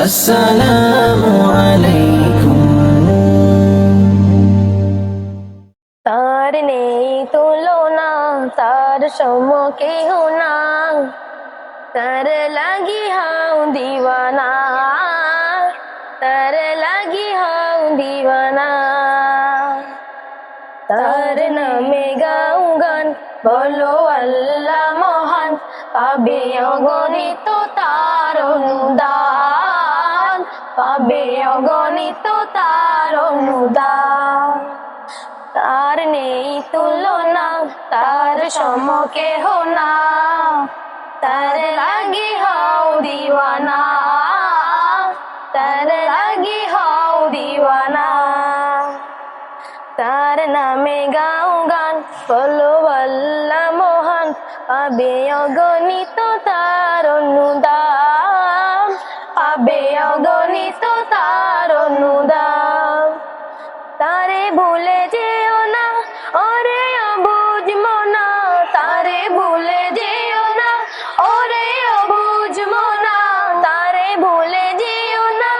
আসসালামু আলাইকুম। তার নেই তুলনা, তার সম কেহ না, তার লাগি হাও দিওয়ানা, তার লাগি হাও দিওয়ানা। তার নামে গাও গান, বলো আল্লাহ মহান, পাবে অগণিত তার অনুদান, পাবে অগণিত তার অনুদান। তার নেই তুলনা, তার সম কেহ না, তার লাগি হাও দিওয়ানা, তার লাগি হাও দিওয়ানা। তার নামে গাও গান, বলো আল্লাহ মহান, পাবে অগণিত তার অনুদান, পাবে অগণিত তার অনুদান। তারে ভুলে যেও না, ওরে অবুঝ মনা, তারে ভুলে যেও না, ওরে অবুঝ মনা, তারে ভুলে যেও না,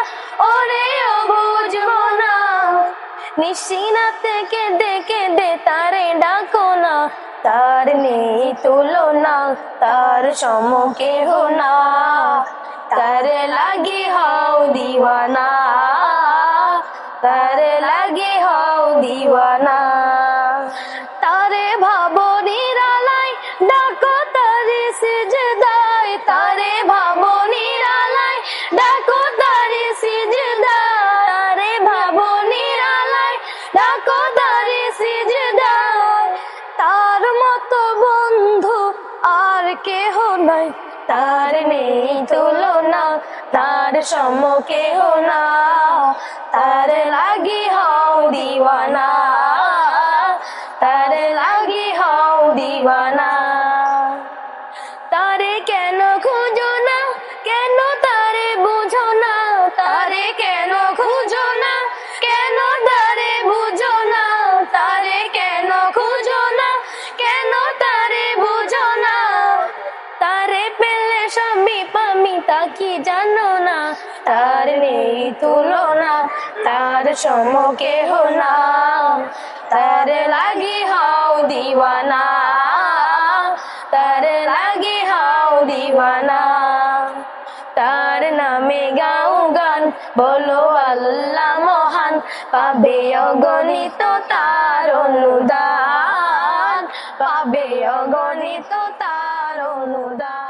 ওরে অবুঝ মনা। নিশিনাতে কেঁদে কেঁদে তারে ডাকো না, তার নেই তুলনা, তার সম কেহ না, তার লাগি হাও দিওয়ানা, তার লাগি হাও দিওয়ানা। তারে ভাবো নিরালায়, ডাকো তারে সিজদায়, তারে ভাবো নিরালায়, ডাকো তারে সিজদায়, তারে ভাবো নিরালায়, ডাকো তারে সিজদায়। তার মতো বন্ধু আর কেহ নাই, তার নেই তুলনা, তার সম কেহ না, তার লাগি হাও দিওয়ানা, তার লাগি হাও দিওয়ানা। তারে কেন খুঁজো না, কেন তারে বুঝো না, তারে কেন খুঁজো না, কেন তারে বুঝো না, তারে কেন খুঁজো না, কেন তারে বুঝো না। তারে পেলে স্বামী পামি তা কি জানো না, তার নেই তুলনা, তার সম কেহ না, তার লাগি হাও দিওয়ানা, তার লাগি হাও দিওয়ানা। তার নামে গাও গান, বলো আল্লাহ মহান, পাবে অগণিত তার অনুদান, পাবে অগণিত তার অনুদান।